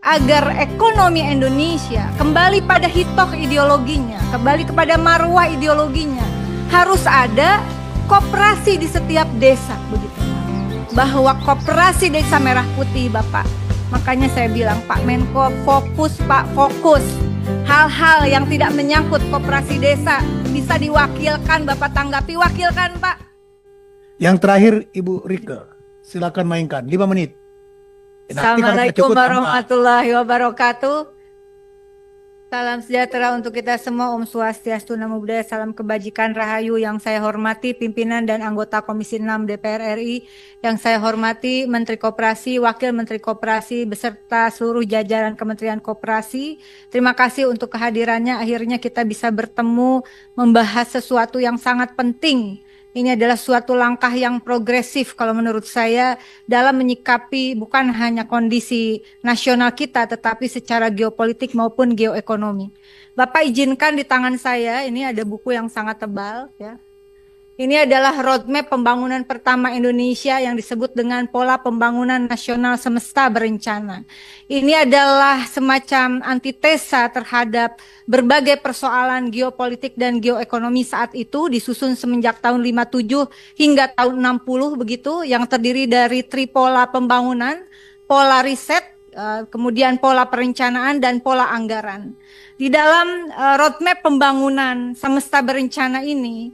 agar ekonomi Indonesia kembali pada hitoh ideologinya, kembali kepada marwah ideologinya, harus ada koperasi di setiap desa, begitu. Bahwa koperasi Desa Merah Putih, Bapak. Makanya saya bilang, Pak Menko, fokus Pak, fokus. Hal-hal yang tidak menyangkut koperasi desa bisa diwakilkan, Bapak tanggapi, wakilkan Pak. Yang terakhir Ibu Rike, silakan mainkan 5 menit. Assalamualaikum warahmatullahi wabarakatuh. Salam sejahtera untuk kita semua. Om Swastiastu, Namo Buddhaya, salam kebajikan rahayu. Yang saya hormati pimpinan dan anggota Komisi 6 DPR RI, yang saya hormati Menteri Koperasi, Wakil Menteri Koperasi, beserta seluruh jajaran Kementerian Koperasi. Terima kasih untuk kehadirannya. Akhirnya kita bisa bertemu membahas sesuatu yang sangat penting. Ini adalah suatu langkah yang progresif kalau menurut saya dalam menyikapi bukan hanya kondisi nasional kita tetapi secara geopolitik maupun geoekonomi. Bapak izinkan di tangan saya ini ada buku yang sangat tebal ya. Ini adalah roadmap pembangunan pertama Indonesia yang disebut dengan Pola Pembangunan Nasional Semesta Berencana. Ini adalah semacam antitesa terhadap berbagai persoalan geopolitik dan geoekonomi saat itu, disusun semenjak tahun 57 hingga tahun 60 begitu, yang terdiri dari tripola pembangunan, pola riset, kemudian pola perencanaan dan pola anggaran. Di dalam roadmap pembangunan semesta berencana ini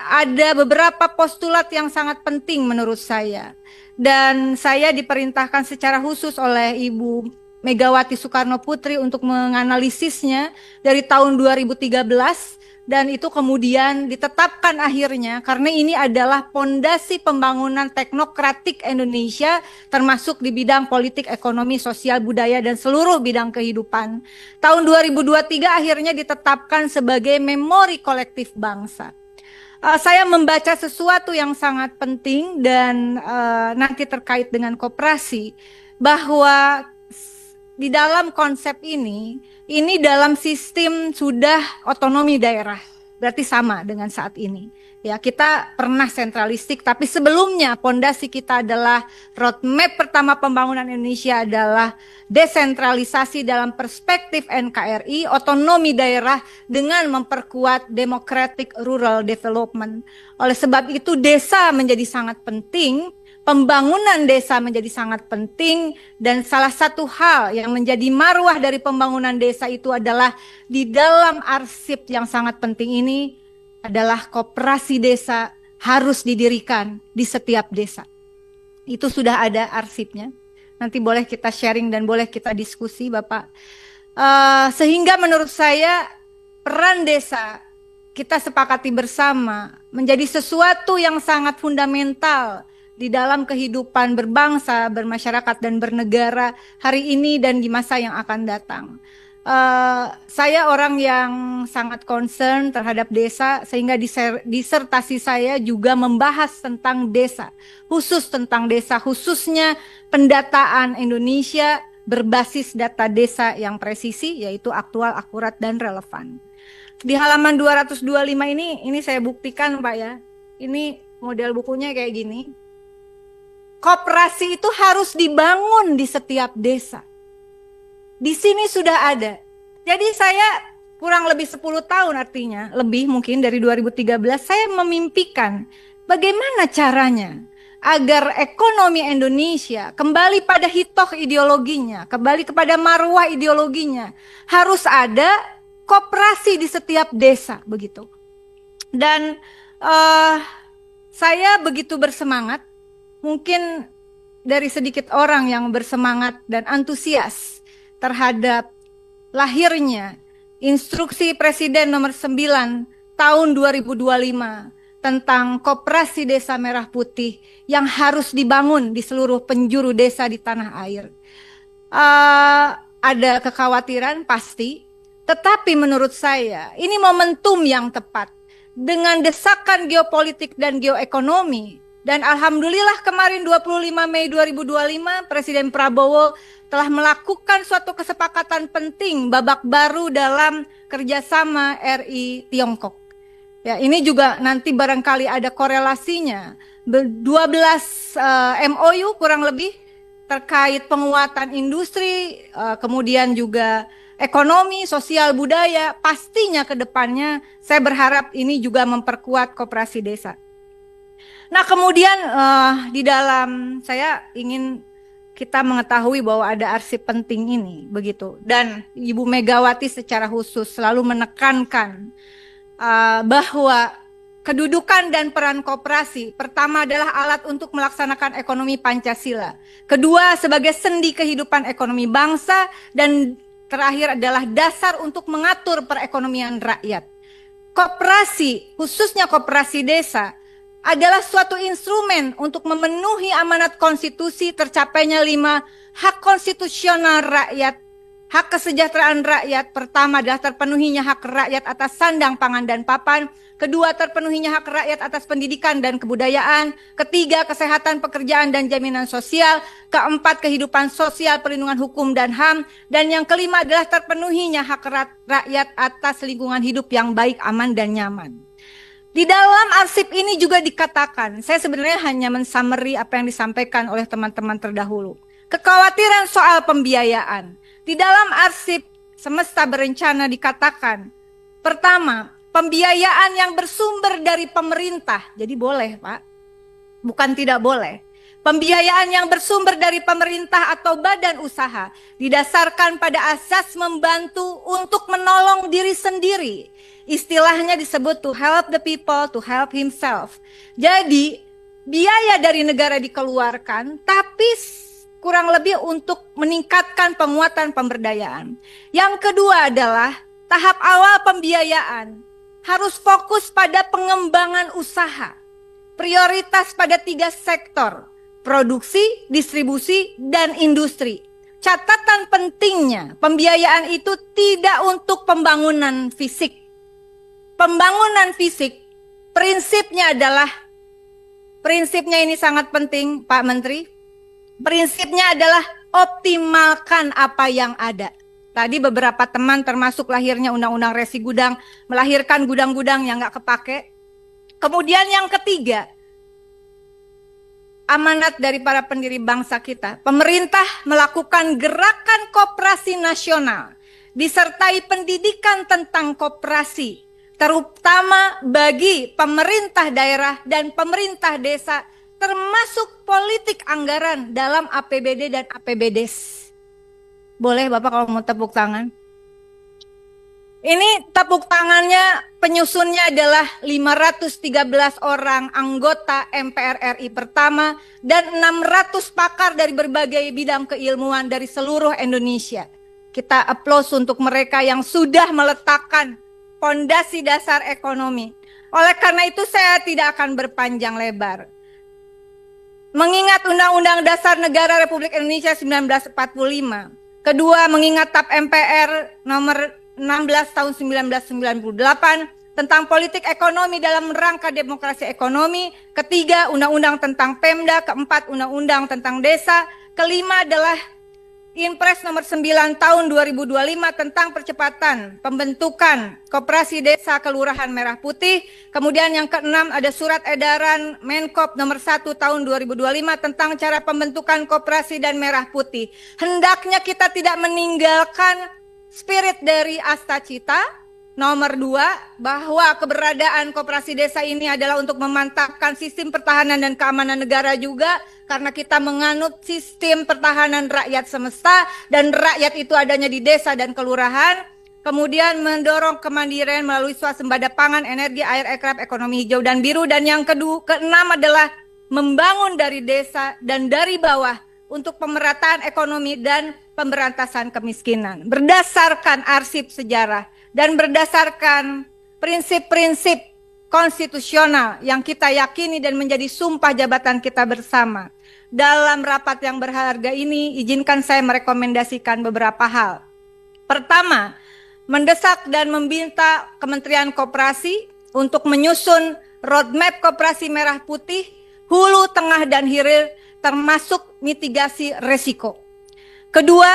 ada beberapa postulat yang sangat penting menurut saya. Dan saya diperintahkan secara khusus oleh Ibu Megawati Soekarno Putri untuk menganalisisnya dari tahun 2013. Dan itu kemudian ditetapkan akhirnya karena ini adalah pondasi pembangunan teknokratik Indonesia termasuk di bidang politik, ekonomi, sosial, budaya, dan seluruh bidang kehidupan. Tahun 2023 akhirnya ditetapkan sebagai memori kolektif bangsa. Saya membaca sesuatu yang sangat penting dan nanti terkait dengan koperasi, bahwa di dalam konsep ini dalam sistem sudah otonomi daerah, berarti sama dengan saat ini. Ya, kita pernah sentralistik, tapi sebelumnya pondasi kita adalah roadmap pertama pembangunan Indonesia adalah desentralisasi dalam perspektif NKRI, otonomi daerah dengan memperkuat democratic rural development. Oleh sebab itu desa menjadi sangat penting. Pembangunan desa menjadi sangat penting dan salah satu hal yang menjadi marwah dari pembangunan desa itu adalah di dalam arsip yang sangat penting ini adalah koperasi desa harus didirikan di setiap desa. Itu sudah ada arsipnya. Nanti boleh kita sharing dan boleh kita diskusi Bapak. Sehingga menurut saya peran desa kita sepakati bersama menjadi sesuatu yang sangat fundamental di dalam kehidupan berbangsa, bermasyarakat, dan bernegara hari ini dan di masa yang akan datang. Saya orang yang sangat concern terhadap desa, sehingga disertasi saya juga membahas tentang desa, khusus tentang desa, khususnya pendataan Indonesia berbasis data desa yang presisi, yaitu aktual, akurat, dan relevan. Di halaman 225 ini saya buktikan Pak ya, ini model bukunya kayak gini. Koperasi itu harus dibangun di setiap desa. Di sini sudah ada. Jadi saya kurang lebih 10 tahun artinya, lebih mungkin dari 2013, saya memimpikan bagaimana caranya agar ekonomi Indonesia kembali pada hitoh ideologinya, kembali kepada marwah ideologinya. Harus ada koperasi di setiap desa, begitu. Dan saya begitu bersemangat. Mungkin dari sedikit orang yang bersemangat dan antusias terhadap lahirnya Instruksi Presiden nomor 9 tahun 2025 tentang Koperasi Desa Merah Putih yang harus dibangun di seluruh penjuru desa di tanah air. Ada kekhawatiran pasti, tetapi menurut saya ini momentum yang tepat dengan desakan geopolitik dan geoekonomi. Dan alhamdulillah kemarin 25 Mei 2025 Presiden Prabowo telah melakukan suatu kesepakatan penting babak baru dalam kerjasama RI Tiongkok. Ya, ini juga nanti barangkali ada korelasinya. 12 MOU kurang lebih terkait penguatan industri, kemudian juga ekonomi, sosial, budaya, pastinya ke depannya saya berharap ini juga memperkuat koperasi desa. Nah, kemudian di dalam saya ingin kita mengetahui bahwa ada arsip penting ini, begitu. Dan Ibu Megawati secara khusus selalu menekankan bahwa kedudukan dan peran koperasi pertama adalah alat untuk melaksanakan ekonomi Pancasila. Kedua, sebagai sendi kehidupan ekonomi bangsa, dan terakhir adalah dasar untuk mengatur perekonomian rakyat. Koperasi, khususnya koperasi desa, adalah suatu instrumen untuk memenuhi amanat konstitusi tercapainya 5 hak konstitusional rakyat. Hak kesejahteraan rakyat pertama adalah terpenuhinya hak rakyat atas sandang, pangan, dan papan. Kedua, terpenuhinya hak rakyat atas pendidikan dan kebudayaan. Ketiga, kesehatan, pekerjaan, dan jaminan sosial. Keempat, kehidupan sosial, perlindungan hukum, dan HAM. Dan yang kelima adalah terpenuhinya hak rakyat atas lingkungan hidup yang baik, aman, dan nyaman. Di dalam arsip ini juga dikatakan, saya sebenarnya hanya mensummary apa yang disampaikan oleh teman-teman terdahulu. Kekhawatiran soal pembiayaan. Di dalam arsip Semesta Berencana dikatakan, pertama, pembiayaan yang bersumber dari pemerintah. Jadi boleh, Pak. Bukan tidak boleh. Pembiayaan yang bersumber dari pemerintah atau badan usaha didasarkan pada asas membantu untuk menolong diri sendiri. Istilahnya disebut to help the people, to help himself. Jadi, biaya dari negara dikeluarkan, tapi kurang lebih untuk meningkatkan penguatan pemberdayaan. Yang kedua adalah tahap awal pembiayaan harus fokus pada pengembangan usaha. Prioritas pada 3 sektor, produksi, distribusi, dan industri. Catatan pentingnya, pembiayaan itu tidak untuk pembangunan fisik. Pembangunan fisik, prinsipnya ini sangat penting, Pak Menteri. Prinsipnya adalah optimalkan apa yang ada. Tadi beberapa teman termasuk lahirnya Undang-Undang Resi Gudang, melahirkan gudang-gudang yang nggak kepake. Kemudian yang ketiga, amanat dari para pendiri bangsa kita. Pemerintah melakukan gerakan koperasi nasional, disertai pendidikan tentang koperasi, terutama bagi pemerintah daerah dan pemerintah desa, termasuk politik anggaran dalam APBD dan APBDes. Boleh Bapak kalau mau tepuk tangan? Ini tepuk tangannya, penyusunnya adalah 513 orang anggota MPR RI pertama dan 600 pakar dari berbagai bidang keilmuan dari seluruh Indonesia. Kita aplaus untuk mereka yang sudah meletakkan fondasi dasar ekonomi. Oleh karena itu saya tidak akan berpanjang lebar. Mengingat Undang-Undang Dasar Negara Republik Indonesia 1945. Kedua, mengingat TAP MPR nomor 16 tahun 1998 tentang politik ekonomi dalam rangka demokrasi ekonomi. Ketiga, Undang-Undang tentang Pemda. Keempat, Undang-Undang tentang Desa. Kelima adalah Inpres nomor 9 tahun 2025 tentang percepatan pembentukan Koperasi Desa Kelurahan Merah Putih. Kemudian yang keenam ada Surat Edaran Menkop nomor 1 tahun 2025 tentang cara pembentukan koperasi dan merah putih. Hendaknya kita tidak meninggalkan spirit dari Asta Cita nomor 2, bahwa keberadaan koperasi desa ini adalah untuk memantapkan sistem pertahanan dan keamanan negara juga, karena kita menganut sistem pertahanan rakyat semesta dan rakyat itu adanya di desa dan kelurahan. Kemudian mendorong kemandirian melalui swasembada pangan, energi, air, aircraft, ekonomi hijau dan biru. Dan yang keenam adalah membangun dari desa dan dari bawah untuk pemerataan ekonomi dan pemberantasan kemiskinan. Berdasarkan arsip sejarah dan berdasarkan prinsip-prinsip konstitusional yang kita yakini dan menjadi sumpah jabatan kita bersama. Dalam rapat yang berharga ini, izinkan saya merekomendasikan beberapa hal. Pertama, mendesak dan meminta Kementerian Koperasi untuk menyusun roadmap koperasi merah putih, hulu, tengah, dan hilir, termasuk mitigasi resiko. Kedua,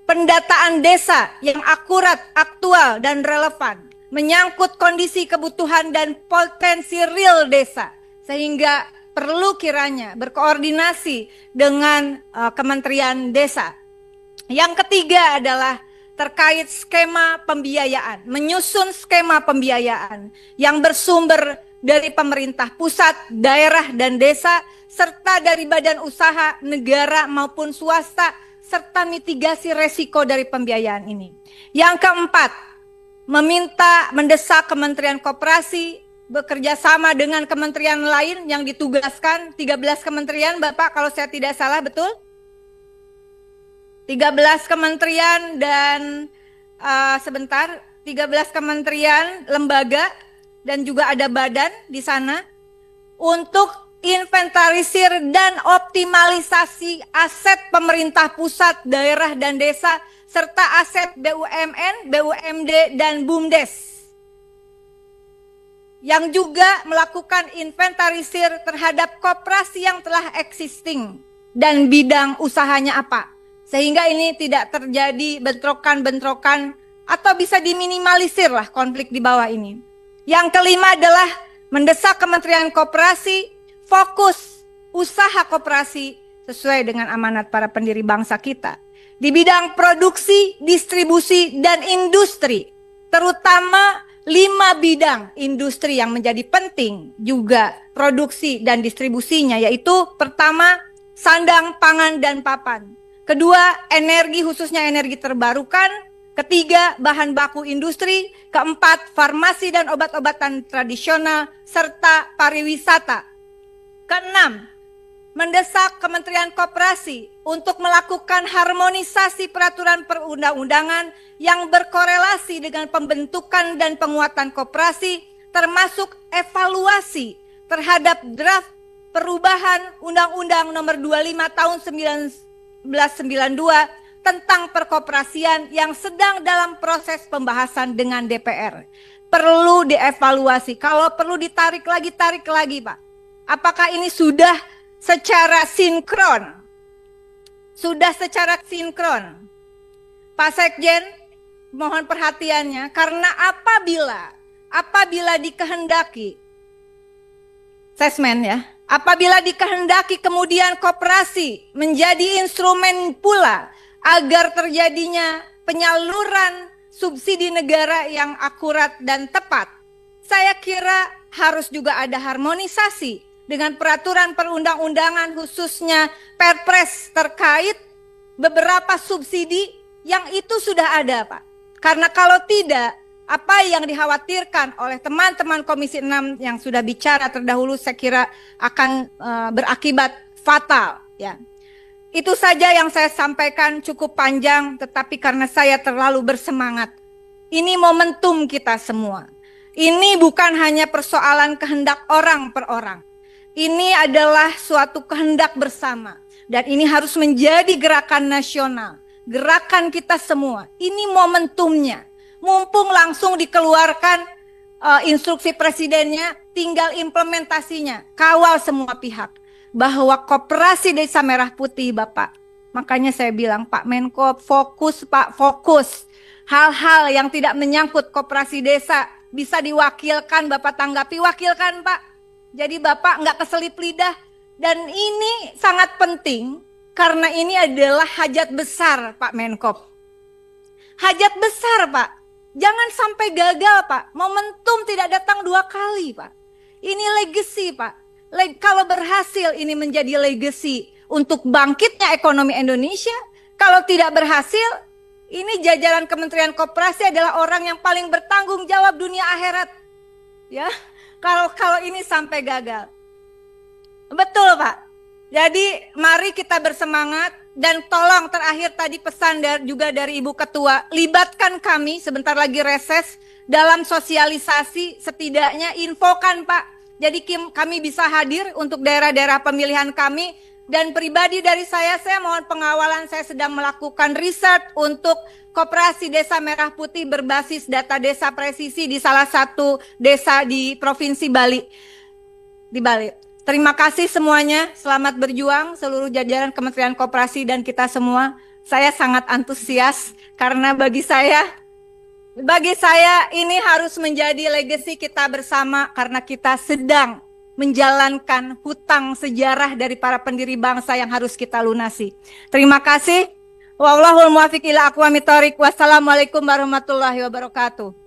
pendataan desa yang akurat, aktual, dan relevan, menyangkut kondisi kebutuhan dan potensi real desa, sehingga perlu kiranya berkoordinasi dengan Kementerian Desa. Yang ketiga adalah terkait skema pembiayaan, menyusun skema pembiayaan yang bersumber dari pemerintah pusat, daerah, dan desa, serta dari badan usaha, negara maupun swasta, serta mitigasi resiko dari pembiayaan ini. Yang keempat, mendesak Kementerian Koperasi bekerja sama dengan kementerian lain yang ditugaskan, 13 kementerian, Bapak, kalau saya tidak salah, betul? 13 kementerian dan 13 kementerian, lembaga, dan juga ada badan di sana untuk inventarisir dan optimalisasi aset pemerintah pusat, daerah, dan desa, serta aset BUMN, BUMD, dan BUMDes. Yang juga melakukan inventarisir terhadap koperasi yang telah existing dan bidang usahanya apa. Sehingga ini tidak terjadi bentrokan-bentrokan atau bisa diminimalisir lah konflik di bawah ini. Yang kelima adalah mendesak Kementerian Koperasi fokus usaha koperasi sesuai dengan amanat para pendiri bangsa kita. Di bidang produksi, distribusi, dan industri. Terutama 5 bidang industri yang menjadi penting juga produksi dan distribusinya, yaitu pertama, sandang, pangan, dan papan. Kedua, energi khususnya energi terbarukan. Ketiga, bahan baku industri. Keempat, farmasi dan obat-obatan tradisional serta pariwisata. Keenam, mendesak Kementerian Koperasi untuk melakukan harmonisasi peraturan perundang-undangan yang berkorelasi dengan pembentukan dan penguatan koperasi, termasuk evaluasi terhadap draft perubahan Undang-Undang Nomor 25 Tahun 1992 tentang perkoperasian yang sedang dalam proses pembahasan dengan DPR. Perlu dievaluasi. Kalau perlu ditarik lagi, tarik lagi, Pak. Apakah ini sudah secara sinkron? Sudah secara sinkron. Pak Sekjen, mohon perhatiannya, karena apabila dikehendaki, sesmen ya, apabila dikehendaki kemudian koperasi menjadi instrumen pula agar terjadinya penyaluran subsidi negara yang akurat dan tepat, saya kira harus juga ada harmonisasi dengan peraturan perundang-undangan khususnya Perpres terkait beberapa subsidi yang itu sudah ada, Pak. Karena kalau tidak, apa yang dikhawatirkan oleh teman-teman Komisi 6 yang sudah bicara terdahulu saya kira akan berakibat fatal ya. Itu saja yang saya sampaikan, cukup panjang tetapi karena saya terlalu bersemangat. Ini momentum kita semua. Ini bukan hanya persoalan kehendak orang per orang. Ini adalah suatu kehendak bersama dan ini harus menjadi gerakan nasional, gerakan kita semua. Ini momentumnya. Mumpung langsung dikeluarkan instruksi presidennya, tinggal implementasinya. Kawal semua pihak. Bahwa koperasi Desa Merah Putih, Bapak. Makanya saya bilang, Pak Menko, fokus Pak, fokus. Hal-hal yang tidak menyangkut koperasi desa bisa diwakilkan, Bapak tanggapi, wakilkan Pak. Jadi Bapak nggak keselip lidah. Dan ini sangat penting, karena ini adalah hajat besar Pak Menko. Hajat besar Pak. Jangan sampai gagal Pak. Momentum tidak datang 2 kali Pak. Ini legacy Pak. Kalau berhasil ini menjadi legacy untuk bangkitnya ekonomi Indonesia. Kalau tidak berhasil, ini jajaran Kementerian Koperasi adalah orang yang paling bertanggung jawab dunia akhirat. Ya, kalau ini sampai gagal. Betul Pak. Jadi mari kita bersemangat dan tolong terakhir tadi pesan juga dari Ibu Ketua, libatkan kami sebentar lagi reses dalam sosialisasi, setidaknya infokan Pak. Jadi kami bisa hadir untuk daerah-daerah pemilihan kami. Dan pribadi dari saya mohon pengawalan, saya sedang melakukan riset untuk koperasi Desa Merah Putih berbasis data desa presisi di salah satu desa di Provinsi Bali. Di Bali. Terima kasih semuanya, selamat berjuang seluruh jajaran Kementerian Koperasi dan kita semua. Saya sangat antusias karena bagi saya ini harus menjadi legacy kita bersama karena kita sedang menjalankan hutang sejarah dari para pendiri bangsa yang harus kita lunasi. Terima kasih. Wallahul muwaffiq ila aqwamit thoriq. Wassalamualaikum warahmatullahi wabarakatuh.